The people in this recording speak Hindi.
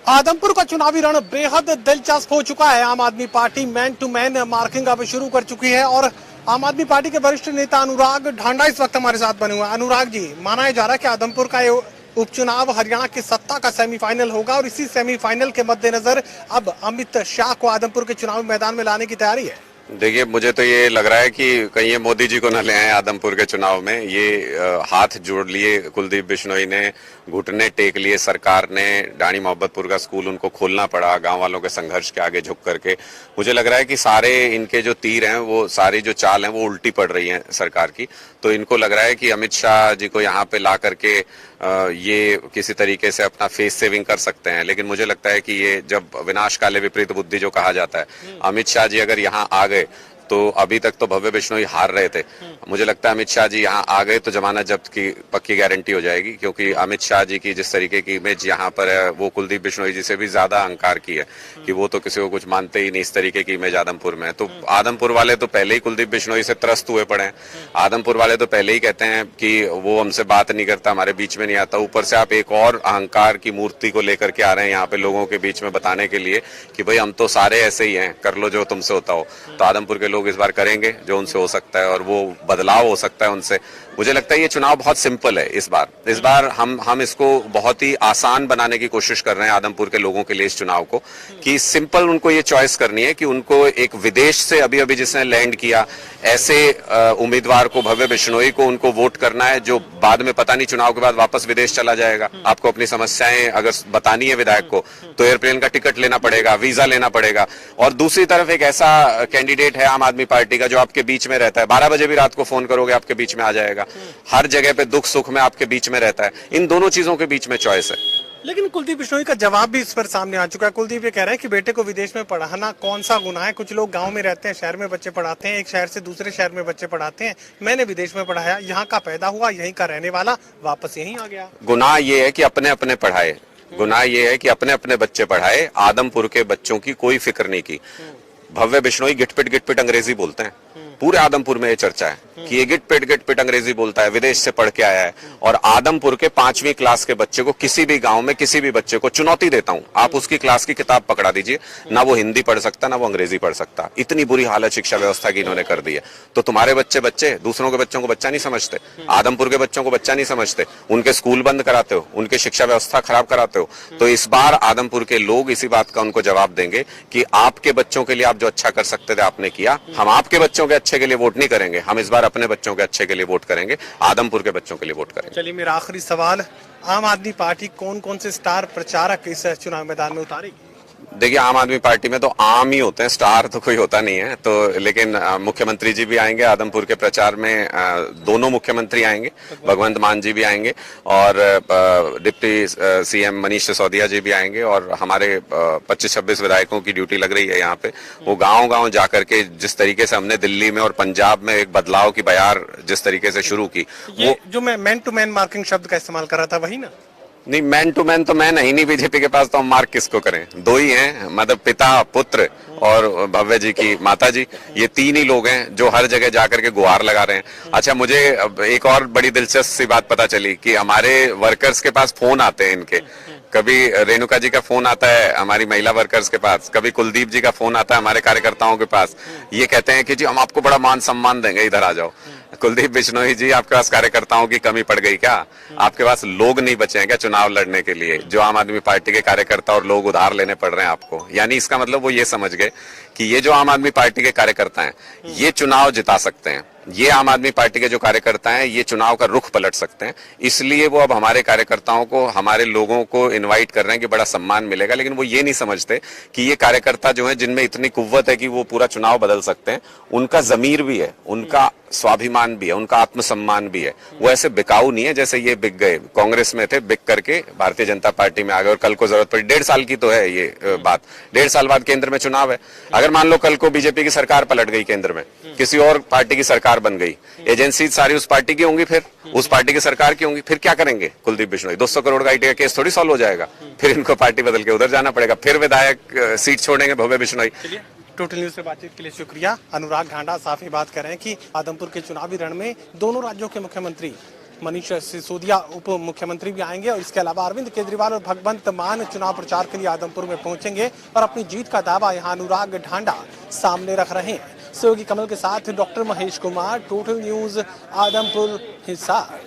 आदमपुर का चुनावी रण बेहद दिलचस्प हो चुका है। Aam Aadmi Party man to man marking अब शुरू कर चुकी है और आम आदमी पार्टी के वरिष्ठ नेता अनुराग ढांडा इस वक्त हमारे साथ बने हुए हैं। अनुराग जी, माना जा रहा है कि आदमपुर का ये उपचुनाव हरियाणा की सत्ता का सेमीफाइनल होगा और इसी सेमीफाइनल के मद्देनजर अब अमित शाह को आदमपुर के चुनावी मैदान में लाने की तैयारी है। देखिए, मुझे तो ये लग रहा है कि कहीं ये मोदी जी को न ले आए आदमपुर के चुनाव में। ये हाथ जोड़ लिए कुलदीप बिश्नोई ने, घुटने टेक लिए सरकार ने, डाणी मोहब्बतपुर का स्कूल उनको खोलना पड़ा गांव वालों के संघर्ष के आगे झुक करके। मुझे लग रहा है कि सारे इनके जो तीर हैं, वो सारी जो चाल हैं वो उल्टी पड़ रही हैं सरकार की। तो इनको लग रहा है कि अमित शाह जी को यहाँ पे ला करके ये किसी तरीके से अपना फेस सेविंग कर सकते हैं। लेकिन मुझे लगता है कि ये जब विनाश काले विपरीत बुद्धि जो कहा जाता है, अमित शाह जी अगर यहाँ आ गए तो अभी तक तो भव्य बिश्नोई हार रहे थे। मुझे लगता है अमित शाह जी यहाँ आ गए तो जमानत जब्त की पक्की गारंटी हो जाएगी, क्योंकि अमित शाह जी की जिस तरीके की इमेज यहाँ पर है वो कुलदीप बिश्नोई जी से भी ज्यादा अहंकार की है कि वो तो किसी को कुछ मानते ही नहीं। इस तरीके की इमेज आदमपुर में तो आदमपुर वाले तो पहले ही कुलदीप बिश्नोई से त्रस्त हुए पड़े हैं। आदमपुर वाले तो पहले ही कहते हैं कि वो हमसे बात नहीं करता, हमारे बीच में नहीं आता। ऊपर से आप एक और अहंकार की मूर्ति को लेकर के आ रहे हैं यहाँ पे लोगों के बीच में बताने के लिए कि भाई हम तो सारे ऐसे ही हैं, कर लो जो तुमसे होता हो। तो आदमपुर के लोग इस बार करेंगे जो उनसे हो सकता है और वो बदलाव हो सकता है उनसे। मुझे लगता है ये चुनाव बहुत सिंपल है इस बार हम इसको बहुत ही आसान बनाने की कोशिश कर रहे हैं आदमपुर के लोगों के लिए इस चुनाव को, कि सिंपल उनको ये चॉइस करनी है कि उनको एक विदेश से अभी अभी जिसने लैंड किया ऐसे उम्मीदवार को, भव्य बिश्नोई को, उनको वोट करना है जो बाद में पता नहीं चुनाव के बाद वापस विदेश चला जाएगा। आपको अपनी समस्याएं अगर बतानी है विधायक को तो एयरप्लेन का टिकट लेना पड़ेगा, वीजा लेना पड़ेगा। और दूसरी तरफ एक ऐसा कैंडिडेट है आम आदमी पार्टी का जो आपके बीच में रहता है, 12 बजे भी रात को फोन करोगे आपके बीच में आ जाएगा, हर जगह पे दुख सुख में आपके बीच में रहता है। इन दोनों चीजों के बीच में चॉइस है। लेकिन कुलदीप बिश्नोई का जवाब भी इस पर सामने आ चुका है। कुलदीप ये कह रहे हैं कि बेटे को विदेश में पढ़ाना कौन सा गुनाह है। कुछ लोग गांव में रहते हैं, शहर में बच्चे पढ़ाते हैं, एक शहर से दूसरे शहर में बच्चे पढ़ाते हैं। मैंने विदेश में पढ़ाया, यहाँ का पैदा हुआ, यहीं का रहने वाला, वापस यहीं आ गया। गुनाह ये है कि अपने अपने पढ़ाए, गुनाह ये है कि अपने अपने बच्चे पढ़ाए। आदमपुर के बच्चों की कोई फिक्र नहीं की। भव्य बिश्नोई गिटपिट अंग्रेजी बोलते हैं। पूरे आदमपुर में ये चर्चा है कि ये गिटपिट अंग्रेजी बोलता है, विदेश से पढ़ के आया है। और आदमपुर के 5वीं क्लास के बच्चे को, किसी भी गांव में किसी भी बच्चे को चुनौती देता हूं, आप उसकी क्लास की किताब पकड़ा दीजिए, ना वो हिंदी पढ़ सकता ना वो अंग्रेजी पढ़ सकता। इतनी बुरी हालत शिक्षा व्यवस्था की इन्होंने कर दी है। तो तुम्हारे बच्चे दूसरों के बच्चों को बच्चा नहीं समझते, आदमपुर के बच्चों को बच्चा नहीं समझते, उनके स्कूल बंद कराते हो, उनके शिक्षा व्यवस्था खराब कराते हो। तो इस बार आदमपुर के लोग इसी बात का उनको जवाब देंगे कि आपके बच्चों के लिए आप जो अच्छा कर सकते थे आपने किया। हम आपके बच्चों के अच्छे के लिए वोट नहीं करेंगे, हम इस बार अपने बच्चों के अच्छे के लिए वोट करेंगे, आदमपुर के बच्चों के लिए वोट करेंगे। चलिए, मेरा आखिरी सवाल, आम आदमी पार्टी कौन कौन से स्टार प्रचारक इस चुनाव मैदान में उतारेगी? देखिए, आम आदमी पार्टी में तो आम ही होते हैं, स्टार तो कोई होता नहीं है। तो लेकिन मुख्यमंत्री जी भी आएंगे आदमपुर के प्रचार में, दोनों मुख्यमंत्री आएंगे, भगवंत मान जी भी आएंगे और डिप्टी सीएम मनीष सिसोदिया जी भी आएंगे। और हमारे 25-26 विधायकों की ड्यूटी लग रही है यहाँ पे। वो गाँव जाकर के जिस तरीके से हमने दिल्ली में और पंजाब में एक बदलाव की बयार जिस तरीके से शुरू की, वो जो मैं मैन टू मैन मार्किंग शब्द का इस्तेमाल कर रहा था वही ना? नहीं, मैन टू मैन तो मैं नहीं बीजेपी के पास, तो हम मार्क किसको करें? दो ही हैं, मतलब पिता पुत्र और भव्य जी की माता जी। ये 3 ही लोग हैं जो हर जगह जाकर के गुहार लगा रहे हैं। अच्छा, मुझे एक और बड़ी दिलचस्प सी बात पता चली कि हमारे वर्कर्स के पास फोन आते हैं इनके। कभी रेणुका जी का फोन आता है हमारी महिला वर्कर्स के पास, कभी कुलदीप जी का फोन आता है हमारे कार्यकर्ताओं के पास। ये कहते हैं कि जी हम आपको बड़ा मान सम्मान देंगे, इधर आ जाओ। कुलदीप बिश्नोई जी, आपके पास कार्यकर्ताओं की कमी पड़ गई क्या? आपके पास लोग नहीं बचे हैं क्या चुनाव लड़ने के लिए? जो आम आदमी पार्टी के कार्यकर्ता और लोग उधार लेने पड़ रहे हैं आपको। यानी इसका मतलब वो ये समझ गए कि ये जो आम आदमी पार्टी के कार्यकर्ता हैं ये चुनाव जिता सकते हैं, ये आम आदमी पार्टी के जो कार्यकर्ता हैं ये चुनाव का रुख पलट सकते हैं। इसलिए वो अब हमारे कार्यकर्ताओं को, हमारे लोगों को इनवाइट कर रहे हैं कि बड़ा सम्मान मिलेगा। लेकिन वो ये नहीं समझते कि ये कार्यकर्ता जो है, जिनमें इतनी कुव्वत है कि वो पूरा चुनाव बदल सकते हैं, उनका जमीर भी है, उनका स्वाभिमान भी है, उनका आत्मसम्मान भी है। वो ऐसे बिकाऊ नहीं है जैसे ये बिक गए। कांग्रेस में थे, बिक करके भारतीय जनता पार्टी में आ गए और कल को जरूरत पड़ी। 1.5 साल की तो है ये बात, 1.5 साल बाद केंद्र में चुनाव है। अगर मान लो कल को बीजेपी की सरकार पलट गई, केंद्र में किसी और पार्टी की सरकार बन गई, एजेंसी सारी उस पार्टी की होंगी, फिर उस पार्टी की सरकार की होंगी, फिर क्या करेंगे कुलदीप बिश्नोई? 200 करोड़ का आईटी का केस थोड़ी सॉल्व हो जाएगा। फिर इनको पार्टी बदल के उधर जाना पड़ेगा, फिर विधायक सीट छोड़ेंगे भव्य बिश्नोई। टोटल न्यूज से बातचीत के लिए शुक्रिया। अनुराग ढांडा साफ ही बात कर रहे हैं कि आदमपुर के चुनावी रण में दोनों राज्यों के मुख्यमंत्री मनीष सिसोदिया उप मुख्यमंत्री भी आएंगे और इसके अलावा अरविंद केजरीवाल और भगवंत मान चुनाव प्रचार के लिए आदमपुर में पहुंचेंगे और अपनी जीत का दावा यहां अनुराग ढांडा सामने रख रहे हैं। सहयोगी कमल के साथ doctor Mahesh Kumar, total news, Adampur, Hisar.